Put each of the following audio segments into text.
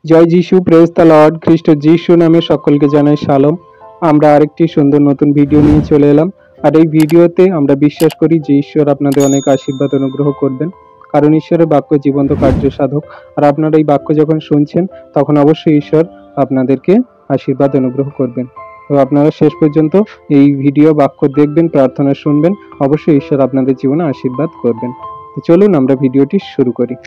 জয় যিশু, praise the Lord. খ্রিস্ট যিশু নামে সকলকে জানাই শালোম। আমরা আরেকটি সুন্দর নতুন ভিডিও নিয়ে চলে এলাম। আর এই ভিডিওতে আমরা বিশ্বাস করি যে ঈশ্বর আপনাদের অনেক আশীর্বাদ অনুগ্রহ করবেন, কারণ ঈশ্বরের বাক্য জীবন্ত কার্য সাধক। আর আপনারা এই বাক্য যখন শুনছেন তখন অবশ্যই ঈশ্বর আপনাদেরকে আশীর্বাদ অনুগ্রহ করবেন। তো আপনারা শেষ পর্যন্ত এই ভিডিও বাক্য দেখবেন, প্রার্থনা শুনবেন, অবশ্যই ঈশ্বর আপনাদের জীবনে আশীর্বাদ করবেন। তো চলুন আমরা ভিডিওটি শুরু করি।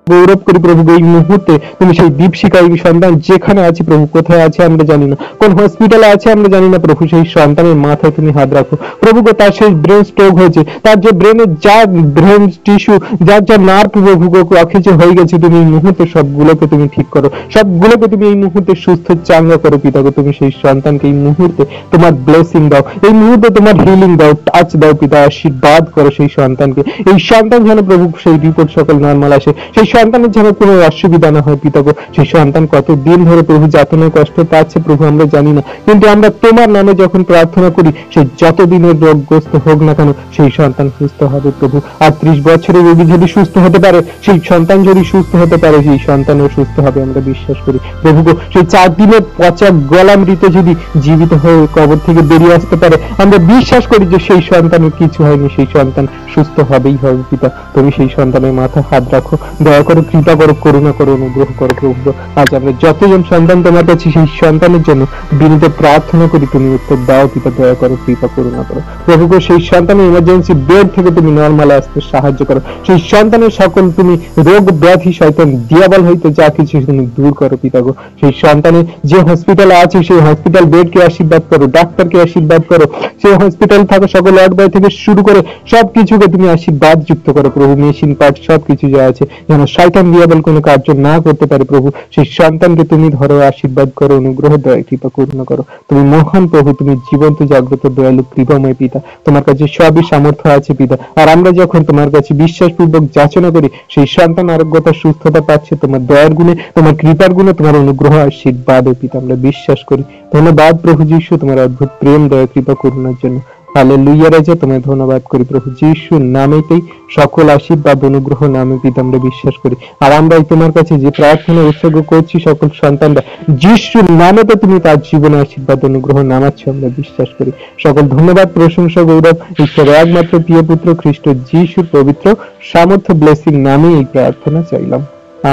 গৌরব করি প্রভু, এই মুহূর্তে তুমি সেই দীপশিখাই সন্তান যেখানে আছে প্রভু, কোথায় আছে আমরা জানি না, কোন হসপিটালে আছে আমরা জানি না প্রভু, সেই সন্তানের মাথায় তুমি হাত রাখো প্রভু গো। তার সেই ব্রেন স্ট্রোক হয়েছে, তার যে ব্রেনের যা ব্রেন টিস্যু, যার যা নার্ভ প্রভু গো অকেজো হয়ে গেছে, তুমি এই মুহূর্তে সবগুলোকে তুমি ঠিক করো, সবগুলোকে তুমি এই মুহূর্তে সুস্থ চাঙ্গা করো পিতা গো। তুমি সেই সন্তানকে এই মুহূর্তে তোমার ব্লেসিং দাও, এই মুহূর্তে তোমার হিলিং দাও, টাচ দাও পিতা, আশীর্বাদ করো সেই সন্তানকে। এই সন্তান যেন প্রভু সেই রিপোর্ট সকল নর্মাল আসে, সেই সন্তানের যেন কোনো অসুবিধা না হয় পিতা গো। সেই সন্তান কতদিন ধরে প্রভু যাতনায় কষ্ট পাচ্ছে প্রভু আমরা জানি না, কিন্তু আমরা তোমার নামে যখন প্রার্থনা করি, সেই যতদিনের রোগগ্রস্ত হোক না কেন সেই সন্তান সুস্থ হবে প্রভু। আর 30 বছরের রোগী যদি সুস্থ হতে পারে, সেই সন্তান যদি সুস্থ হতে পারে, সেই সন্তানও সুস্থ হবে আমরা বিশ্বাস করি প্রভু গো। সেই 4 দিনের পচা গলামৃত যদি জীবিত হয়ে কবর থেকে বেরিয়ে আসতে পারে, আমরা বিশ্বাস করি যে সেই সন্তানের কিছু হয়নি, সেই সন্তান সুস্থ হবেই হবে পিতা। তুমি সেই সন্তানের মাথায় হাত রাখো, দয়া করো, কৃপা করো, করুণা করো, অনুগ্রহ করো প্রভু। আজ আমরা যতজন সন্তান তোমার কাছে, সেই সন্তানের জন্য বিনীত প্রার্থনা করি, তুমি উত্তর দাও পিতা, দয়া করো, কৃপা করুণা করো প্রভু গো। সেই সন্তানের ইমার্জেন্সি বেড থেকে তুমি নর্মালে আসতে সাহায্য করো, সেই সন্তানের সকল তুমি রোগ ব্যাধি শয়তান দিয়াবল হইতে যা কিছু তুমি দূর করো পিতা গো। সেই সন্তানের যে হসপিটালে আছে সেই হসপিটাল বেডকে আশীর্বাদ করো, ডাক্তারকে আশীর্বাদ করো, সেই হসপিটাল থাকা সকল ওয়ার্ড বয় থেকে শুরু করে সবকিছুকে তুমি আশীর্বাদ যুক্ত করো প্রভু। মেশিন পার্ট সবকিছু যা আছে যেন শয়তান দিয়াবল কোনো কার্য না করতে পারে প্রভু। সেই সন্তানকে তুমি ধরো, আশীর্বাদ করো, অনুগ্রহ দয়া কৃপা করুণা করো। তুমি মহান প্রভু, তুমি জীবন্ত জাগ্রত দয়ালু কৃপাময় পিতা, তোমার কাছে সবই সামর্থ্য আছে পিতা। আর আমরা যখন তোমার কাছে বিশ্বাসপূর্বক যাচনা করি, সেই সন্তান আরোগ্যতা সুস্থতা পাচ্ছে তোমার দয়ার গুণে, তোমার কৃপার গুণে, তোমার অনুগ্রহ আশীর্বাদ পিতা আমরা বিশ্বাস করি। ধন্যবাদ প্রভু যীশু তোমার অদ্ভুত প্রেম দয়া কৃপা করুণার জন্য। হালেলুয়া রাজা, তোমায় ধন্যবাদ করি প্রভু যীশুর নামেতেই সকল আশীর্বাদ অনুগ্রহ নামে পিতা আমরা বিশ্বাস করি। আর আমরা তোমার কাছে যে প্রার্থনা উৎসর্গ করছি সকল সন্তানরা যীশুর নামেতে তুমি তার জীবনে আশীর্বাদ অনুগ্রহ নামাচ্ছ আমরা বিশ্বাস করি। সকল ধন্যবাদ প্রশংসা গৌরব ঈশ্বরের একমাত্র প্রিয় পুত্র খ্রিস্ট যীশুর পবিত্র সামর্থ্য ব্লেসিং নামে এই প্রার্থনা চাইলাম।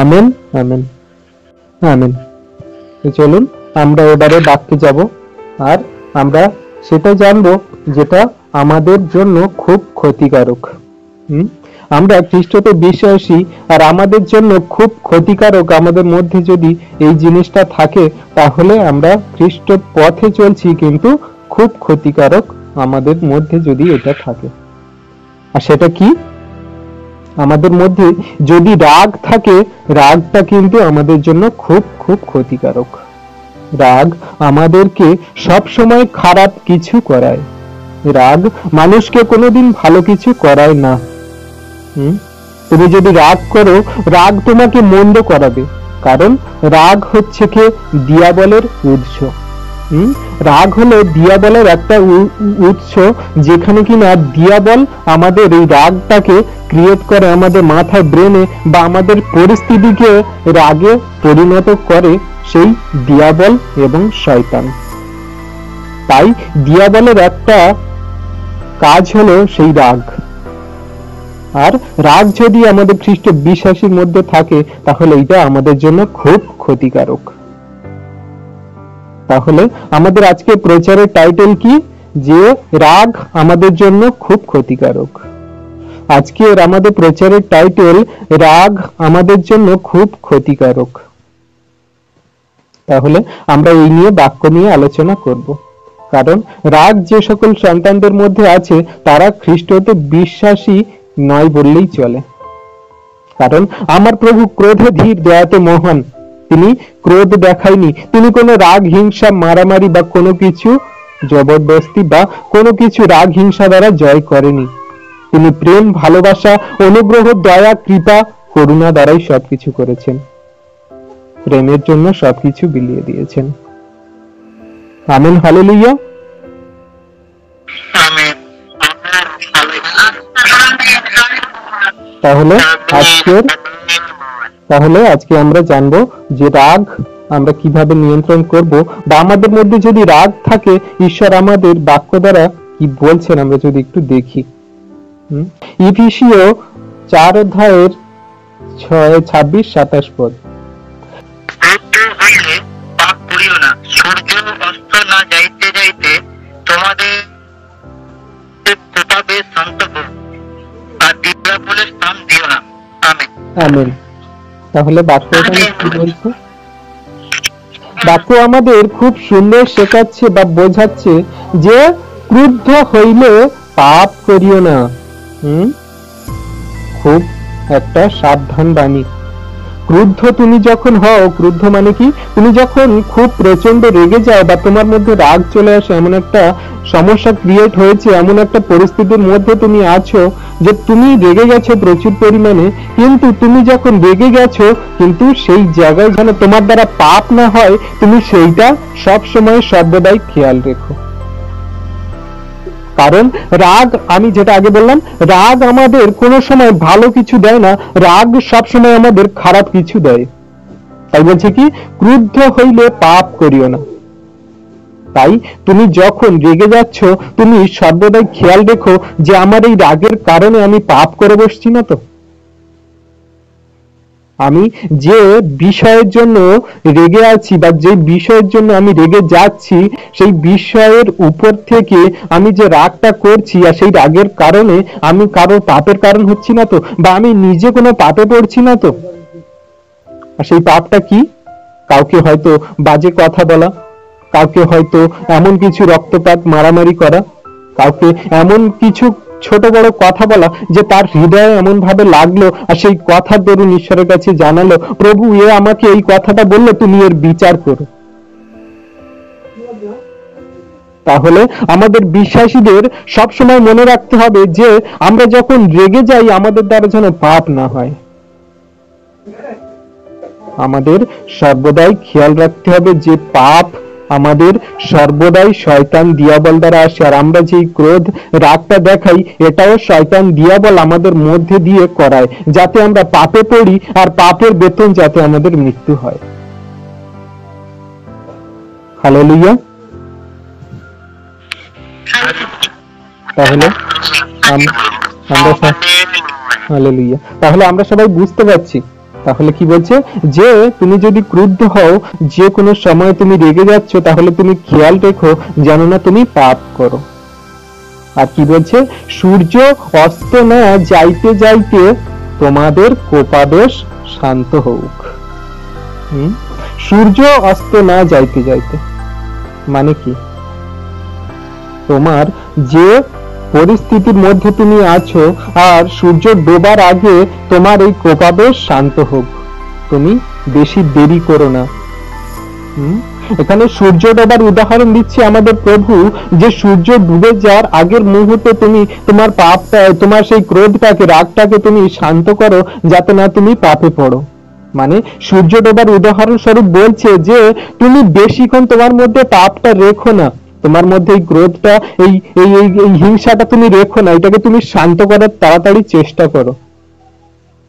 Amen, amen, amen. চলুন আমরা এবারে বাক্যে যাব, আর আমরা সেটা জানবো যেটা আমাদের জন্য খুব ক্ষতিকারক। আমরা খ্রিস্টতে বিশ্বাসী, আর আমাদের জন্য খুব ক্ষতিকারক আমাদের মধ্যে যদি এই জিনিসটা থাকে, তাহলে আমরা খ্রিস্ট পথে চলছি, কিন্তু খুব ক্ষতিকারক আমাদের মধ্যে যদি এটা থাকে। আর সেটা কি? আমাদের মধ্যে যদি রাগ থাকে, রাগটা কিন্তু আমাদের জন্য খুব খুব ক্ষতিকারক। রাগ আমাদেরকে সব সময় খারাপ কিছু করায়। রাগ মানুষকে কোনোদিন ভালো কিছু করায় না। তুমি যদি রাগ করো, রাগ তোমাকে মন্দ করাবে, কারণ রাগ হচ্ছে কি দিয়াবলের উৎস। রাগ হলো দিয়াবলের একটা উৎস, যেখানে কিনা দিয়াবল আমাদের এই রাগটাকে ক্রিয়েট করে, আমাদের মাথায় ব্রেনে বা আমাদের পরিস্থিতিকে রাগে পরিণত করে সেই দিয়াবল এবং শয়তান। তাই দিয়াবলের একটা কাজ হলো সেই রাগ। আর রাগ যদি আমাদের খ্রিস্ট বিশ্বাসীর মধ্যে থাকে, তাহলে এটা আমাদের জন্য খুব ক্ষতিকারক। তাহলে আমাদের আজকে প্রচারের টাইটেল কি? যে রাগ আমাদের জন্য খুব ক্ষতিকারক। আজকের আমাদের প্রচারের টাইটেল রাগ আমাদের জন্য খুব ক্ষতিকারক। তাহলে আমরা এই নিয়ে বাক্য নিয়ে আলোচনা করব, কারণ রাগ যে সকল সন্তানদের মধ্যে আছে তারা খ্রিস্টতে বিশ্বাসী নয় বললেই চলে। কারণ আমার প্রভু ক্রোধে ধীর, দয়াতে মহান। তিনি ক্রোধ দেখায়নি, তিনি কোনো রাগ হিংসা মারামারি বা কোনো কিছু জবরদস্তি বা কোনো কিছু রাগ হিংসা দ্বারা জয় করেনি। তিনি প্রেম, ভালোবাসা, অনুগ্রহ, দয়া, কৃপা, করুণা দ্বারাই সবকিছু করেছেন। প্রেমের জন্য সবকিছু বিলিয়ে দিয়েছেন। Amen, hallelujah. তাহলে আজকে আমরা জানবো যে রাগ আমরা কিভাবে নিয়ন্ত্রণ করব, বা আমাদের মধ্যে যদি রাগ থাকে ঈশ্বর আমাদের বাক্য দ্বারা কি বলছেন আমরা যদি একটু দেখি। ইফিসীয় 4 অধ্যায়ের 6, 26, 27 পদ। সূর্য অস্ত না যাইতে যাইতে তোমাদের কোপাবে শান্ত হোক, আর দিবালোকে স্থান দিও না। Amen, amen. তাহলে বাক্যটা কি বলছে? বাক্য আমাদের খুব সুন্দর শেখাচ্ছে বা বোঝাচ্ছে যে ক্রুদ্ধ হইলে পাপ করিও না। খুব একটা সাবধান বাণী। ক্রুদ্ধ তুমি যখন হও, ক্রুদ্ধ মানে কি, তুমি যখন খুব প্রচন্ড রেগে যাও বা তোমার মধ্যে রাগ চলে আসে, এমন একটা সমস্যা ক্রিয়েট হয়েছে, এমন একটা পরিস্থিতির মধ্যে তুমি আছো যে তুমি রেগে গেছো প্রচুর পরিমাণে, কিন্তু তুমি যখন রেগে গেছো কিন্তু সেই জায়গায় যেন তোমার দ্বারা পাপ না হয়, তুমি সেইটা সব সময় সর্বদাই খেয়াল রেখো। কারণ রাগ, আমি যেটা আগে বললাম, রাগ আমাদের কোনো সময় ভালো কিছু দেয় না, রাগ সব সময় আমাদের খারাপ কিছু দেয়। তাই বলছে কি, ক্রুদ্ধ হইলে পাপ করিও না। তাই তুমি যখন রেগে যাচ্ছ তুমি সর্বদাই খেয়াল রেখো যে আমার এই রাগের কারণে আমি পাপ করে বসছি না তো। আমি যে বিষয়ের জন্য রেগে আছি বা যে বিষয়ের জন্য আমি রেগে যাচ্ছি, সেই বিষয়ের উপর থেকে আমি যে রাগটা করছি আর সেই রাগের কারণে আমি কারো পাপের কারণ হচ্ছি না তো, বা আমি নিজে কোনো পাপে পড়ছি না তো। আর সেই পাপটা কি? কাউকে হয়তো বাজে কথা বলা, কাউকে হয়তো এমন কিছু রক্তপাত মারামারি করা, কাউকে এমন কিছু ছোট বড় কথা বলা যে তার হৃদয়ে এমন ভাবে লাগলো আর সেই কথার দরুন ঈশ্বরের কাছে জানালো, প্রভু এ আমাকে এই কথাটা বললো, তুমি এর বিচার করো। তাহলে আমাদের বিশ্বাসীদের সব সময় মনে রাখতে হবে যে আমরা যখন রেগে যাই আমাদের দ্বারা যেন পাপ না হয়। আমাদের সর্বদাই খেয়াল রাখতে হবে যে পাপ আমাদের সর্বদাই শয়তান দিয়াবল দ্বারা আসে, আর আমরা যেই ক্রোধ রাগটা দেখাই এটাও শয়তান দিয়াবল আমাদের মধ্যে দিয়ে করায়, যাতে আমরা পাপে পড়ি আর পাপের বেতন যাতে আমাদের মৃত্যু হয়। হালেলুয়া। তাহলে হালেলুয়া, তাহলে আমরা সবাই বুঝতে পারছি। তাহলে কি বলছে যে তুমি যদি ক্রুদ্ধ হও, যে কোনো সময় তুমি রেগে যাচ্ছ, তাহলে তুমি খেয়াল রেখো যেন না তুমি পাপ করো। আর কি বলছে, সূর্য অস্ত না যাইতে যাইতে তোমাদের কোপাবেশ শান্ত হোক। সূর্য অস্ত না যাইতে যাইতে মানে কি, তোমার যে পরিস্থিতির মধ্যে তুমি আছো আর সূর্য ডোবার আগে তোমার এই কোপাবেশ শান্ত হোক, তুমি বেশি দেরি করো না। এখানে সূর্য ডোবার উদাহরণ দিচ্ছে আমাদের প্রভু, যে সূর্য ডুবে যাওয়ার আগের মুহূর্তে তুমি তোমার পাপটা, তোমার সেই ক্রোধটাকে, রাগটাকে তুমি শান্ত করো যাতে না তুমি পাপে পড়ো। মানে সূর্য ডোবার উদাহরণ স্বরূপ বলছে যে তুমি বেশিক্ষণ তোমার মধ্যে পাপটা রেখো না, তোমার মধ্যে এই ক্রোধটা, এই হিংসাটা তুমি রেখো না, এটাকে তুমি শান্ত করার তাড়াতাড়ি চেষ্টা করো।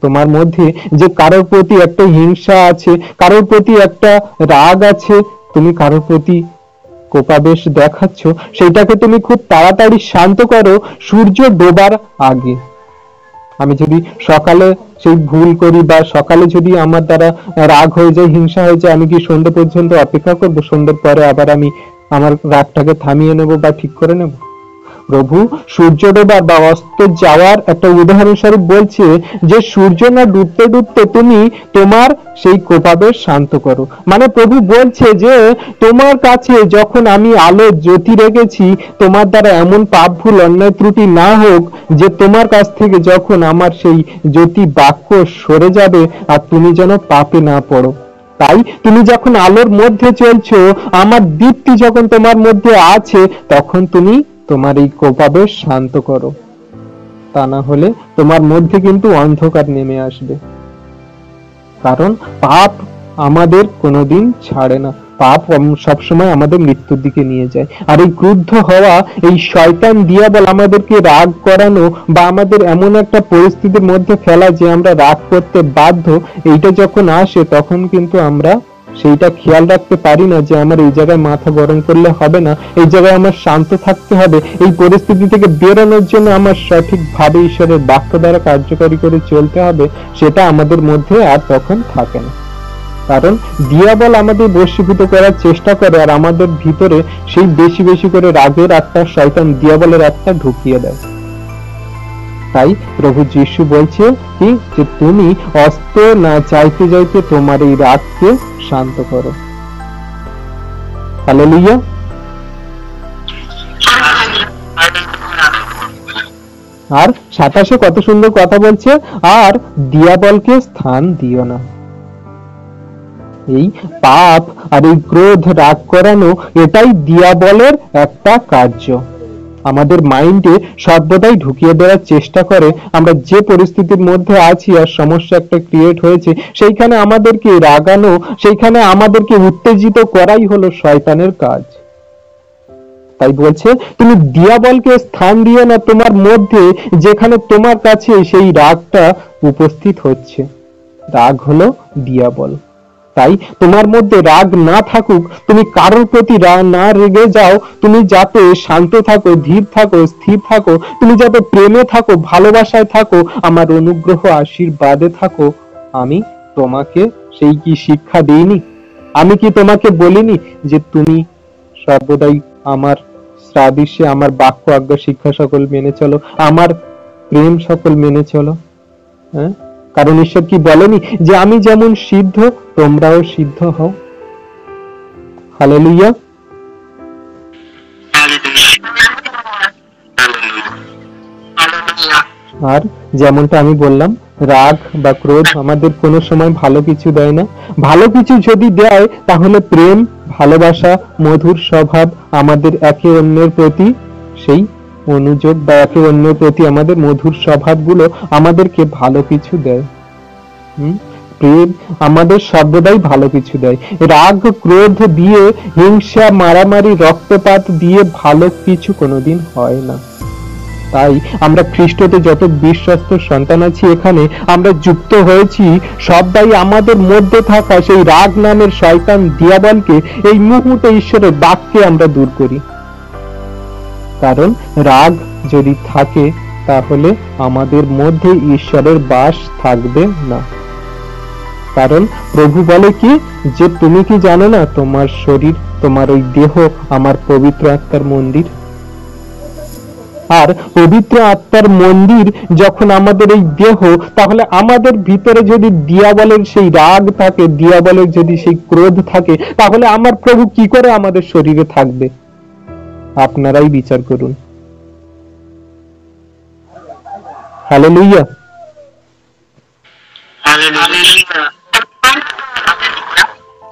তোমার মধ্যে যে কারোর প্রতি একটা হিংসা আছে, কারোর প্রতি একটা রাগ আছে, তুমি কারোর প্রতি কোপাবেশ দেখাচ্ছ, সেটাকে তুমি খুব তাড়াতাড়ি শান্ত করো সূর্য ডোবার আগে। আমি যদি সকালে সেই ভুল করি বা সকালে যদি আমার দ্বারা রাগ হয়ে যায়, হিংসা হয়ে যায়, আমি কি সন্ধ্যা পর্যন্ত অপেক্ষা করব? সন্ধ্যার পরে আবার আমি আমার রাগটাকে থামিয়ে নেব বা ঠিক করে নেব? প্রভু সূর্য ডোবার বা অস্ত যাওয়ার একটা উদাহরণ স্বরূপ বলছে যে সূর্য না ডুবতে ডুবতে তুমি তোমার সেই কোপাবেশ শান্ত করো। মানে প্রভু বলছে যে তোমার কাছে যখন আমি আলো জ্যোতি রেখেছি, তোমার দ্বারা এমন পাপ ভুল অন্যায় ত্রুটি না হোক যে তোমার কাছ থেকে যখন আমার সেই জ্যোতি বাক্য সরে যাবে আর তুমি যেন পাপে না পড়ো। তাই তুমি যখন আলোর মধ্যে চলছো, আমার দীপ্তি যখন তোমার মধ্যে আছে, তখন তুমি তোমার এই কোপাবেশ শান্ত করো, তা না হলে তোমার মধ্যে কিন্তু অন্ধকার নেমে আসবে। কারণ পাপ আমাদের কোনোদিন ছাড়ে না, পাপ সবসময় আমাদের মৃত্যুর দিকে নিয়ে যায়। আর এই ক্রুদ্ধ হওয়া, এই শয়তান দিয়াবল আমাদেরকে রাগ করানো বা আমাদের এমন একটা পরিস্থিতির মধ্যে ফেলা যে আমরা রাগ করতে বাধ্য, এইটা যখন আসে তখন কিন্তু আমরা সেইটা খেয়াল রাখতে পারি না যে আমার এই জায়গায় মাথা গরম করলে হবে না, এই জায়গায় আমার শান্ত থাকতে হবে, এই পরিস্থিতি থেকে বেরোনোর জন্য আমার সঠিকভাবে ঈশ্বরের বাক্য দ্বারা কার্যকরী করে চলতে হবে, সেটা আমাদের মধ্যে আর তখন থাকে না। কারণ দিয়াবল আমাদের বশীভূত করার চেষ্টা করে আর আমাদের ভিতরে সেই বেশি বেশি করে রাগের আত্মা, শয়তান দিয়াবলের আত্মা ঢুকিয়ে দেয়। তাই প্রভু যিশু বলছে কি, যে তুমি অস্ত্র না চাইতে চাইতে তোমার এই রাগকে শান্ত করো। হালেলুয়া। আর 27 কত সুন্দর কথা বলছে, আর দিয়াবলকে স্থান দিও না। এই পাপ আর এই ক্রোধ, রাগ করানো, এটাই দিয়াবলের একটা কার্য। আমাদের মাইন্ডে সর্বদাই ঢুকিয়ে দেওয়ার চেষ্টা করে আমরা যে পরিস্থিতির মধ্যে আছি আর সমস্যা একটা ক্রিয়েট হয়েছে, সেইখানে আমাদেরকে রাগানো, সেইখানে আমাদেরকে উত্তেজিত করাই হলো শয়তানের কাজ। তাই বলছে তুমি দিয়াবলকে স্থান দিও না তোমার মধ্যে, যেখানে তোমার কাছে সেই রাগটা উপস্থিত হচ্ছে। রাগ হলো দিয়াবল। তাই তোমার মধ্যে রাগ না থাকুক, তুমি কারোর প্রতি না রেগে যাও, তুমি যাতে শান্ত থাকো, ধীর থাকো, স্থির থাকো, তুমি যাতে প্রেমে থাকো, ভালোবাসায় থাকো, আমার অনুগ্রহ আশীর্বাদে থাকো। আমি তোমাকে সেই কি শিক্ষা দেইনি? আমি কি তোমাকে বলিনি যে তুমি সর্বদাই আমার আদেশে, আমার বাক্য আজ্ঞা শিক্ষা সকল মেনে চলো, আমার প্রেম সকল মেনে চলো? হ্যাঁ, কারণ ঈশ্বর কি বলেনি যে আমি যেমন সিদ্ধ তোমরাও সিদ্ধ হও? হালেলুয়া। আর যেমনটা আমি বললাম, রাগ বা ক্রোধ আমাদের কোনো সময় ভালো কিছু দেয় না। ভালো কিছু যদি দেয় তাহলে প্রেম, ভালোবাসা, মধুর স্বভাব, আমাদের একে অন্যের প্রতি সেই অনুযোগ বা একে অন্যের প্রতি আমাদের মধুর স্বভাবগুলো আমাদেরকে ভালো কিছু দেয়। প্রেম আমাদের সর্বদাই ভালো কিছু দেয়। রাগ ক্রোধ দিয়ে, হিংসা, মারামারি, রক্তপাত দিয়ে ভালো কিছু কোনোদিন হয় না। তাই আমরা খ্রিস্টতে যত বিশ্বস্ত সন্তান আছি, এখানে আমরা যুক্ত হয়েছি, সবাই আমাদের মধ্যে থাকা সেই রাগ নামের শয়তান দিয়াবলকে এই মুহূর্তে ঈশ্বরের বাক্যে আমরা দূর করি। কারণ রাগ যদি থাকে তাহলে আমাদের মধ্যে ঈশ্বরের বাস থাকবে না। কারণ প্রভু বলে কি, যে তুমি কি জানো না তোমার শরীর, তোমার ওই দেহ আমার পবিত্র আত্মার মন্দির? আর পবিত্র আত্মার মন্দির যখন আমাদের এই দেহ, তাহলে আমাদের ভিতরে যদি দিয়াবলের সেই রাগ থাকে, দিয়াবলের যদি সেই ক্রোধ থাকে, তাহলে আমার প্রভু কি করে আমাদের শরীরে থাকবে? আপনারাই বিচার করুন। হালেলুয়া।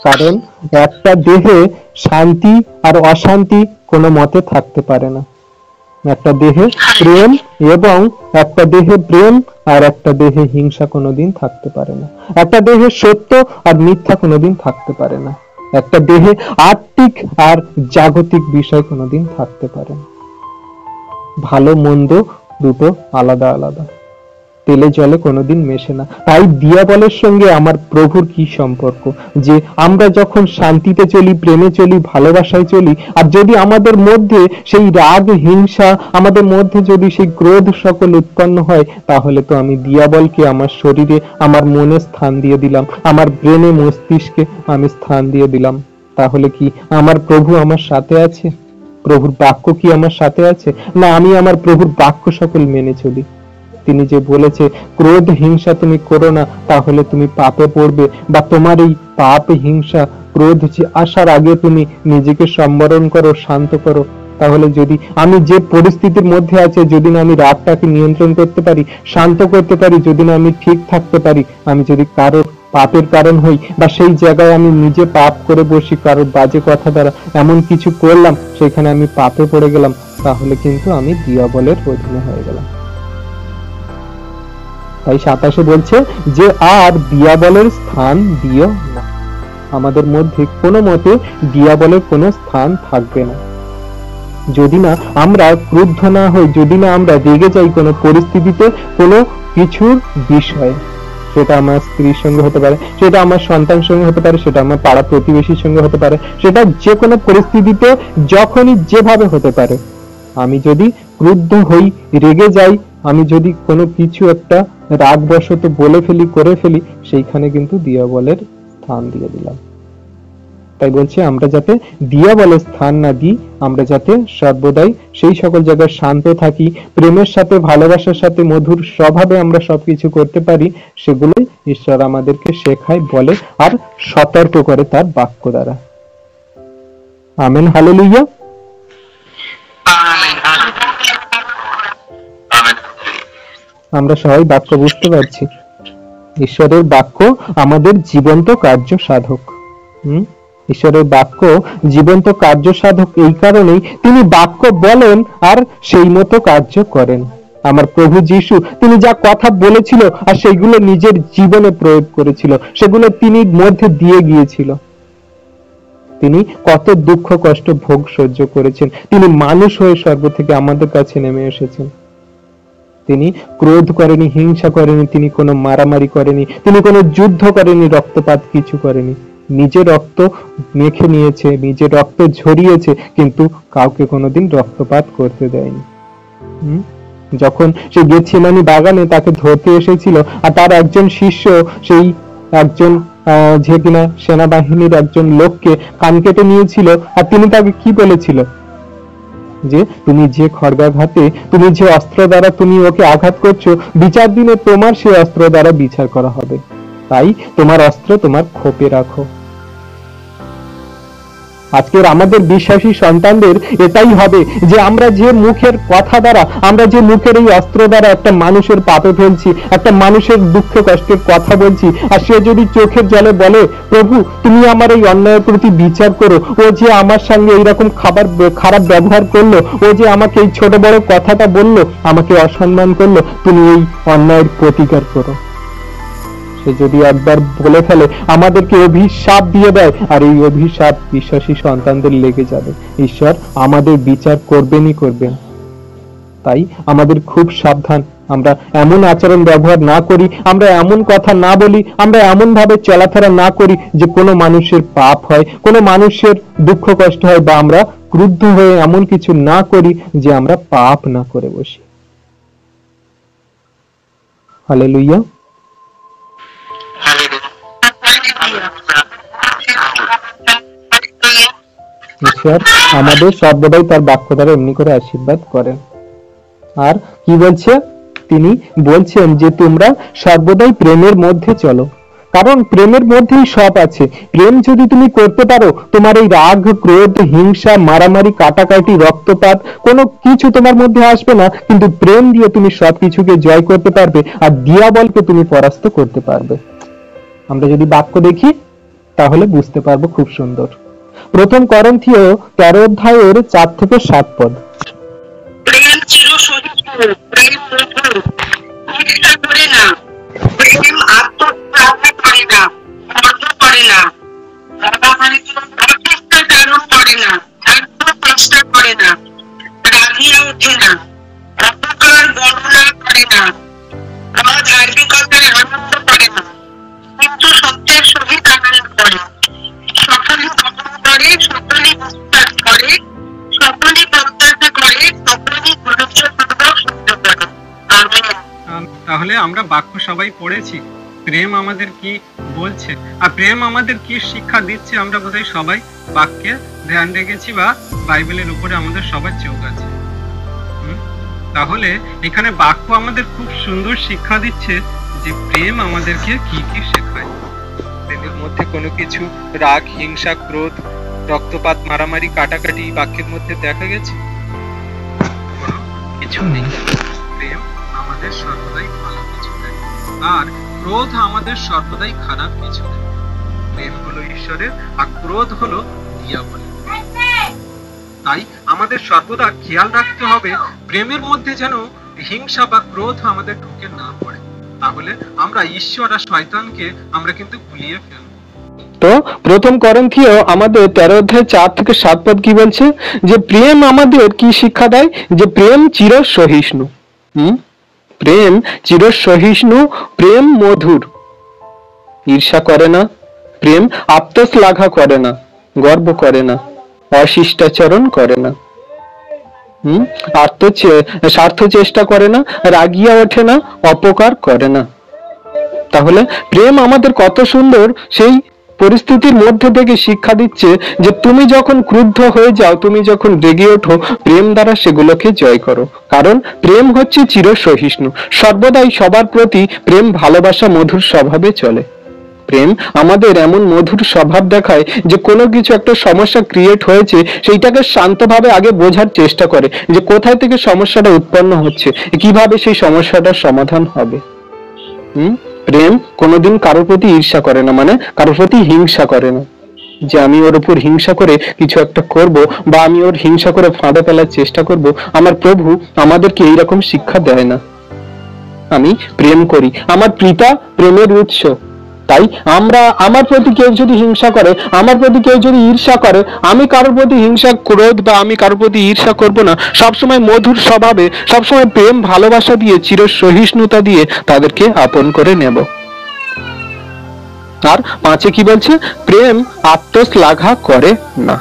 কারণ একটা দেহে শান্তি আর অশান্তি কোনো মতে থাকতে পারে না। একটা দেহে প্রেম এবং একটা দেহে প্রেম আর একটা দেহে হিংসা কোনোদিন থাকতে পারে না। একটা দেহে সত্য আর মিথ্যা কোনোদিন থাকতে পারে না। একটা দেহে আত্মিক আর জাগতিক বিষয় কোনোদিন থাকতে পারে না। ভালো মন্দ দুটো আলাদা আলাদা, তেলে জলে কোনোদিন মেশে না। তাই দিয়াবলের সঙ্গে আমার প্রভুর কি সম্পর্ক? যে আমরা যখন শান্তিতে চলি, প্রেমে চলি, ভালোবাসায় চলি, আর যদি আমাদের মধ্যে সেই রাগ, হিংসা, আমাদের মধ্যে যদি সেই ক্রোধ সকল উৎপন্ন হয়, তাহলে তো আমি দিয়াবলকে আমার শরীরে, আমার মনে স্থান দিয়ে দিলাম, আমার ব্রেনে, মস্তিষ্কে আমি স্থান দিয়ে দিলাম। তাহলে কি আমার প্রভু আমার সাথে আছে? প্রভুর বাক্য কি আমার সাথে আছে? না আমি আমার প্রভুর বাক্য সকল মেনে চলি? তিনি যে বলেছে ক্রোধ হিংসা তুমি করো না, তাহলে তুমি পাপে পড়বে, বা তোমার এই পাপ, হিংসা, ক্রোধ যে আসার আগে তুমি নিজেকে সম্বরণ করো, শান্ত করো। তাহলে যদি আমি যে পরিস্থিতির মধ্যে আছে, যদি না আমি রাগটাকে নিয়ন্ত্রণ করতে পারি, শান্ত করতে পারি, যদি না আমি ঠিক থাকতে পারি, আমি যদি কারোর পাপের কারণ হই, বা সেই জায়গায় আমি নিজে পাপ করে বসি, কারোর বাজে কথা দ্বারা এমন কিছু করলাম, সেখানে আমি পাপে পড়ে গেলাম, তাহলে কিন্তু আমি দিয়াবলের অধীনে হয়ে গেলাম। তাই 27 বলছে যে আর দিয়াবলের স্থান দিও না। আমাদের মধ্যে কোনো মতে দিয়াবলের কোনো স্থান থাকবে না। যদি না আমরা ক্রুদ্ধ না হই, যদি না আমরা রেগে যাই কোনো পরিস্থিতিতে, কোনো কিছুর বিষয়ে, সেটা আমার স্ত্রীর সঙ্গে হতে পারে, সেটা আমার সন্তান সঙ্গে হতে পারে, সেটা আমার পাড়া প্রতিবেশীর সঙ্গে হতে পারে, সেটা যে কোনো পরিস্থিতিতে যখনই যেভাবে হতে পারে, আমি যদি ক্রুদ্ধ হই, রেগে যাই, আমি যদি কোনো কিছু একটা রাগবশত বলে ফেলি, করে ফেলি, সেইখানে কিন্তু দিয়াবলের স্থান দিয়ে দিলাম। তাই বলছে আমরা যাতে দিয়াবলের স্থান না দিই, আমরা যাতে সর্বদাই সেই সকল জায়গায় শান্ত থাকি, প্রেমের সাথে, ভালোবাসার সাথে, মধুর স্বভাবে আমরা সবকিছু করতে পারি, সেগুলোই ঈশ্বর আমাদেরকে শেখায়, বলে আর সতর্ক করে তার বাক্য দ্বারা। Amen, hallelujah. আমরা সবাই বাক্য বুঝতে পারছি। ঈশ্বরের বাক্য আমাদের জীবন্ত কার্য সাধক। ঈশ্বরের বাক্য জীবন্ত কার্য সাধক এই কারণেই তিনি বাক্য বলেন আর সেই মতো কার্য করেন। আমার প্রভু যিশু তিনি যা কথা বলেছিল আর সেইগুলো নিজের জীবনে প্রয়োগ করেছিল, সেগুলো তিনি মধ্যে দিয়ে গিয়েছিল। তিনি কত দুঃখ কষ্ট ভোগ সহ্য করেছেন, তিনি মানুষ হয়ে স্বর্গ থেকে আমাদের কাছে নেমে এসেছেন। তিনি ক্রোধ করেনি, হিংসা করেনি, তিনি কোনো মারামারি করেনি, তিনি কোনো যুদ্ধ করেনি, রক্তপাত কিছু করেনি। নিজে রক্ত মেখে নিয়েছে, নিজে রক্ত ঝরিয়েছে, কিন্তু কাউকে কোনোদিন রক্তপাত করতে দেয়নি। যখন সে গেতসেমানি বাগানে তাকে ধরতে এসেছিল আর তার একজন শিষ্য, সেই একজন যে কিনা সেনাবাহিনীর একজন লোককে কান কেটে নিয়েছিল, আর তিনি তাকে কি বলেছিল যে তুমি যে খড়গাঘাতে, তুমি যে অস্ত্র দ্বারা তুমি ওকে আঘাত করছো, বিচার দিনে তোমার সেই অস্ত্র দ্বারা বিচার করা হবে, তাই তোমার অস্ত্র তোমার খোপে রাখো। আজকের আমাদের বিশ্বাসী সন্তানদের এটাই হবে যে আমরা যে মুখের কথা দ্বারা, আমরা যে মুখের এই অস্ত্র দ্বারা একটা মানুষের পাপে ফেলছি, একটা মানুষের দুঃখ কষ্টের কথা বলছি, আর সে যদি চোখের জলে বলে প্রভু তুমি আমার এই অন্যায়ের প্রতি বিচার করো, ও যে আমার সঙ্গে এইরকম খারাপ ব্যবহার করলো, ও যে আমাকে এই ছোট বড় কথাটা বললো, আমাকে অসম্মান করলো, তুমি এই অন্যায়ের প্রতিকার করো। সে যদি একবার বলে ফেলে, আমাদেরকে অভিশাপ দিয়ে দেয়, আর এই অভিশাপ বিশ্বাসী সন্তানদের লেগে যাবে। ঈশ্বর আমাদের বিচার করবেনই করবেন। তাই আমাদের খুব সাবধান, আমরা এমন আচরণ ব্যবহার না করি, আমরা এমন কথা না বলি, আমরা এমন ভাবে চলাফেরা না করি যে কোনো মানুষের পাপ হয়, কোনো মানুষের দুঃখ কষ্ট হয়, বা আমরা ক্রুদ্ধ হয়ে এমন কিছু না করি যে আমরা পাপ না করে বসি। হালেলুয়া। ঈশ্বর আমাদের সর্বদাই তার বাক্য দ্বারা এমনি করে আশীর্বাদ করেন। আর কি বলছে? তিনি বলছেন যে তোমরা সর্বদাই প্রেমের মধ্যে চলো, কারণ প্রেমের মধ্যেই সব আছে। প্রেম যদি তুমি করতে পারো, তোমার এই রাগ, ক্রোধ, হিংসা, মারামারি, কাটাকাটি, রক্তপাত কোনো কিছু তোমার মধ্যে আসবে না। কিন্তু প্রেম দিয়ে তুমি সবকিছুকে জয় করতে পারবে, আর দিয়াবলকে তুমি পরাস্ত করতে পারবে। আমরা যদি বাক্য দেখি তাহলে বুঝতে পারবো খুব সুন্দর। প্রথম করন্থীয় 13 অধ্যায়ের 4 থেকে 7 পদ। প্রেম চিরসহিষ্ণু, প্রেম মধুর, ঈর্ষা করে না, প্রেম আত্মপ্রাপ্তি করে না, গর্ব করে না, অত্যাচারণ করে না, চেষ্টা করে না, রাগিয়া ওঠে না, অপকার বর্ণনা করে না, ধার্মিকতায় আনন্দ করে না, কিন্তু সত্যের সহিত আনন্দ করে, সকলে গ্রহণ করে, সকলে বিশ্বাস করে, সকলে প্রত্যাশা করে, সকলে ধৈর্যপূর্বক সহ্য করে। তাহলে আমরা বাক্য সবাই পড়েছি, প্রেম আমাদের কি বলছে আর প্রেম আমাদের কি শিক্ষা দিচ্ছে আমরা বোধহয় সবাই বাক্যে ধ্যান রেখেছি, বা বাইবেলের উপরে আমাদের সবার চোখ আছে। তাহলে এখানে বাক্য আমাদের খুব সুন্দর শিক্ষা দিচ্ছে যে প্রেম আমাদেরকে কি কি শেখায়। প্রেমের মধ্যে কোনো কিছু রাগ, হিংসা, ক্রোধ, রক্তপাত, মারামারি, কাটাকাটি বাক্যের মধ্যে দেখা গেছে? কিছু নেই। প্রেম আমাদের সর্বদাই ভালো কিছু দেয়, আর ক্রোধ আমাদের সর্বদাই খারাপ কিছু দেয়। প্রেম হলো ঈশ্বরের, আর ক্রোধ হলো দিয়াবলের। তাই আমাদের সর্বদা খেয়াল রাখতে হবে প্রেমের মধ্যে যেন হিংসা বা ক্রোধ আমাদের ঢুকে না পড়ে, তাহলে আমরা ঈশ্বর আর শয়তানকে আমরা কিন্তু ভুলিয়ে ফেলব। তো প্রথম করন্থীয় আমাদের 13 অধ্যায় 4 থেকে 7 পদ কি বলছে, যে প্রেম আমাদের কি শিক্ষা দেয়, যে প্রেম চির সহিষ্ণু। প্রেম চির সহিষ্ণু, প্রেম মধুর, ঈর্ষা করে না, প্রেম আত্মশ্লাঘা করে না, গর্ব করে না, অশিষ্টাচরণ করে না, স্বার্থ চেষ্টা করে না, রাগিয়া ওঠে না, অপকার করে না। তাহলে প্রেম আমাদের কত সুন্দর সেই পরিস্থিতির মধ্যে থেকে শিক্ষা দিচ্ছে যে তুমি যখন ক্রুদ্ধ হয়ে যাও, তুমি যখন রেগে ওঠো, প্রেম দ্বারা সেগুলোকে জয় করো। কারণ প্রেম হচ্ছে চির সহিষ্ণু, সর্বদাই সবার প্রতি প্রেম ভালোবাসা মধুর স্বভাবে চলে। প্রেম আমাদের এমন মধুর স্বভাব দেখায় যে কোনো কিছু একটা সমস্যা ক্রিয়েট হয়েছে, সেইটাকে শান্তভাবে আগে বোঝার চেষ্টা করে যে কোথায় থেকে সমস্যাটা উৎপন্ন হচ্ছে, কিভাবে সেই সমস্যাটার সমাধান হবে। প্রেম কোনোদিন কারোর প্রতি ঈর্ষা করে না, মানে কারোর প্রতি হিংসা করে না, যে আমি ওর উপর হিংসা করে কিছু একটা করব, বা আমি ওর হিংসা করে ফাঁদে ফেলার চেষ্টা করব। আমার প্রভু আমাদেরকে এইরকম শিক্ষা দেয় না। আমি প্রেম করি, আমার পিতা প্রেমের উৎস। তাই আমার প্রতি কেউ যদি হিংসা করে, আমার প্রতি কেউ যদি ঈর্ষা করে, আমি কারোর প্রতি হিংসা, ক্রোধ বা আমি কারোর প্রতি ঈর্ষা করব না। সবসময় মধুর স্বভাবে, সবসময় প্রেম ভালোবাসা দিয়ে, চির সহিষ্ণুতা দিয়ে তাদেরকে আপন করে নেব। আর 5 কি বলছে, প্রেম আত্মশ্লাঘা করে না।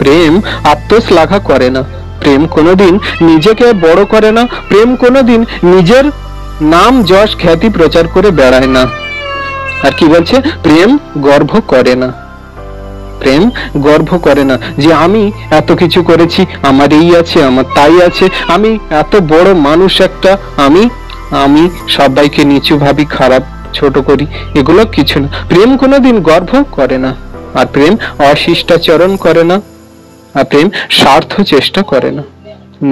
প্রেম আত্মশ্লাঘা করে না, প্রেম কোনোদিন নিজেকে বড় করে না, প্রেম কোনোদিন নিজের নাম যশ খ্যাতি প্রচার করে বেড়ায় না। আর কি বলছে, প্রেম গর্ব করে না। প্রেম গর্ব করে না যে আমি এত কিছু করেছি, আমার এই আছে, আমার তাই আছে, আমি এত বড় মানুষ একটা, আমি সবাইকে নিচু ভাবি, খারাপ ছোট করি, এগুলো কিছু না। প্রেম কোনোদিন গর্ব করে না। আর প্রেম অশিষ্টাচরণ করে না। আর প্রেম স্বার্থ চেষ্টা করে না,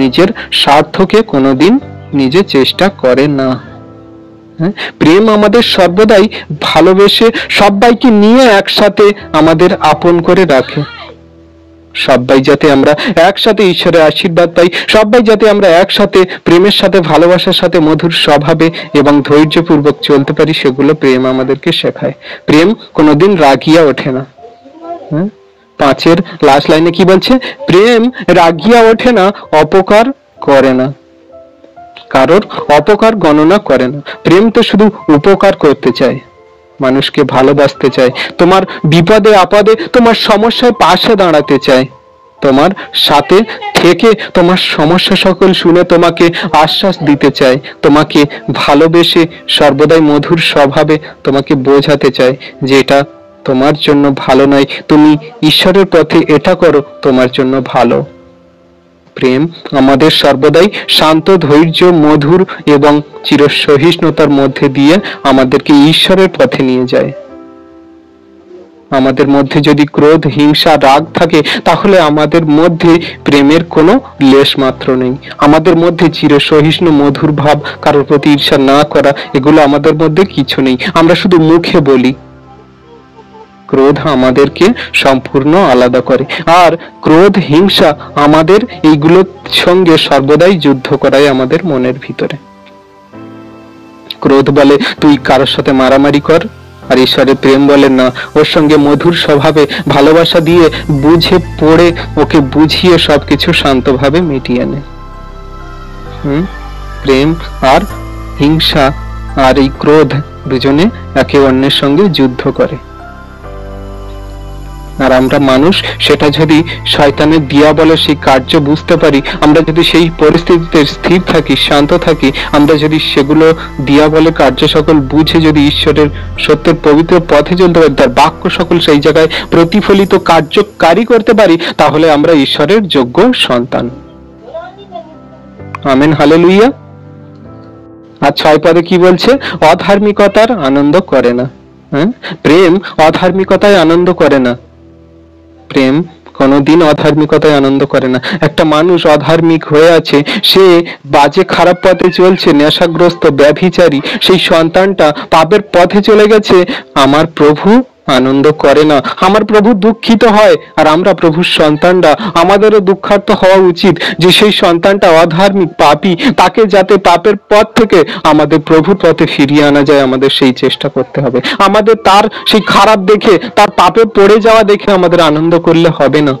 নিজের স্বার্থকে কোনোদিন নিজে চেষ্টা করে না। প্রেম আমাদের সর্বদাই ভালোবেসে সবাইকে নিয়ে একসাথে আমাদের আপন করে রাখে। সবাই যাতে আমরা একসাথে ঈশ্বরের আশীর্বাদ পাই, সবাই যাতে আমরা একসাথে প্রেমের সাথে, ভালোবাসার সাথে মধুর স্বভাবে এবং ধৈর্যপূর্বক চলতে পারি, সেগুলো প্রেম আমাদেরকে শেখায়। প্রেম কোনোদিন রাগিয়া ওঠে না। 5 লাস্ট লাইনে কি বলছে, প্রেম রাগিয়া ওঠে না, অপকার করে না, কারোর অপকার গণনা করে না। প্রেম তো শুধু উপকার করতে চায়, মানুষকে ভালোবাসতে চায়, তোমার বিপদে আপদে, তোমার সমস্যায় পাশে দাঁড়াতে চায়, তোমার সাথে থেকে তোমার সমস্যা সকল শুনে তোমাকে আশ্বাস দিতে চায়, তোমাকে ভালোবেসে সর্বদাই মধুর স্বভাবে তোমাকে বোঝাতে চায় যে এটা তোমার জন্য ভালো নয়, তুমি ঈশ্বরের পথে এটা করো, তোমার জন্য ভালো। প্রেম আমাদের সর্বদাই শান্ত, ধৈর্য, মধুর এবং চির সহিষ্ণুতার মধ্যে দিয়ে আমাদেরকে ঈশ্বরের পথে নিয়ে যায়। আমাদের মধ্যে যদি ক্রোধ, হিংসা, রাগ থাকে, তাহলে আমাদের মধ্যে প্রেমের কোনো লেশ মাত্র নেই। আমাদের মধ্যে চির সহিষ্ণু মধুর ভাব, কারোর প্রতি ঈর্ষা না করা, এগুলো আমাদের মধ্যে কিছু নেই। আমরা শুধু মুখে বলি। ক্রোধ আমাদেরকে সম্পূর্ণ আলাদা করে, আর ক্রোধ, হিংসা আমাদের এইগুলোর সঙ্গে সর্বদাই যুদ্ধ করায় আমাদের মনের ভিতরে। ক্রোধ বলে তুই কারোর সাথে মারামারি কর, আর ঈশ্বরের প্রেম বলে না, ওর সঙ্গে মধুর স্বভাবে ভালোবাসা দিয়ে বুঝে পড়ে ওকে বুঝিয়ে সবকিছু শান্তভাবে মিটিয়ে নে। প্রেম আর হিংসা আর এই ক্রোধ দুজনে একে অন্যের সঙ্গে যুদ্ধ করে। আর আমরা মানুষ, সেটা যদি শয়তানের দিয়াবলের সেই কার্য বুঝতে পারি, আমরা যদি সেই পরিস্থিতিতে স্থির থাকি, শান্ত থাকি, আমরা যদি সেগুলো দিয়াবলের কার্য সকল বুঝে যদি ঈশ্বরের সত্যের পবিত্র পথে চলতে পারি, তার বাক্য সকল সেই জায়গায় প্রতিফলিত কার্যকারী করতে পারি, তাহলে আমরা ঈশ্বরের যোগ্য সন্তান। Amen, hallelujah. আর 6 পদে কি বলছে, অধার্মিকতার আনন্দ করে না। প্রেম অধার্মিকতায় আনন্দ করে না। প্রেম কোনোদিন অধার্মিকতায় আনন্দ করে না। একটা মানুষ অধার্মিক হয়ে আছে, সে বাজে খারাপ পথে চলছে, নেশাগ্রস্ত, ব্যভিচারী, সেই সন্তানটা পাপের পথে চলে গেছে। আমার প্রভু আনন্দ করে না, আমার প্রভু দুঃখিত হয়। আর আমরা প্রভুর সন্তানরা, আমাদেরও দুঃখার্ত হওয়া উচিত যে সেই সন্তানটা অধার্মিক পাপী, তাকে যাতে পাপের পথ থেকে আমাদের প্রভুর পথে ফিরিয়ে আনা যায়, আমাদের সেই চেষ্টা করতে হবে। আমাদের তার সেই খারাপ দেখে, তার পাপে পড়ে যাওয়া দেখে আমাদের আনন্দ করলে হবে না,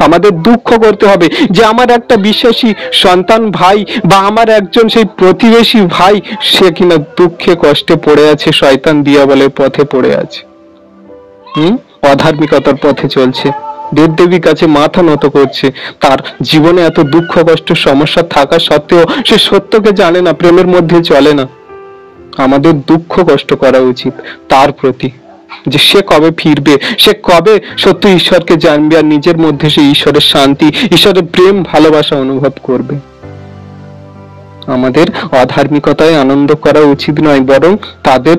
আমাদের দুঃখ করতে হবে যে আমার একটা বিশ্বাসী সন্তান ভাই বা আমার একজন সেই প্রতিবেশী ভাই, সে কিনা দুঃখে কষ্টে পড়ে আছে, শয়তান দিয়াবলের পথে পড়ে আছে, অধার্মিকতার পথে চলছে, দেবদেবীর কাছে মাথা নত করছে। তার জীবনে এত দুঃখ কষ্ট সমস্যা থাকা সত্ত্বেও সে সত্যকে জানে না, প্রেমের মধ্যে চলে না। আমাদের দুঃখ কষ্ট করা উচিত তার প্রতি, যে সে কবে ফিরবে, সে কবে সত্য ঈশ্বরকে জানবে আর নিজের মধ্যে সে ঈশ্বরের শান্তি, ঈশ্বরের প্রেম ভালোবাসা অনুভব করবে। আমাদের অধার্মিকতায় আনন্দ করা উচিত নয়, বরং তাদের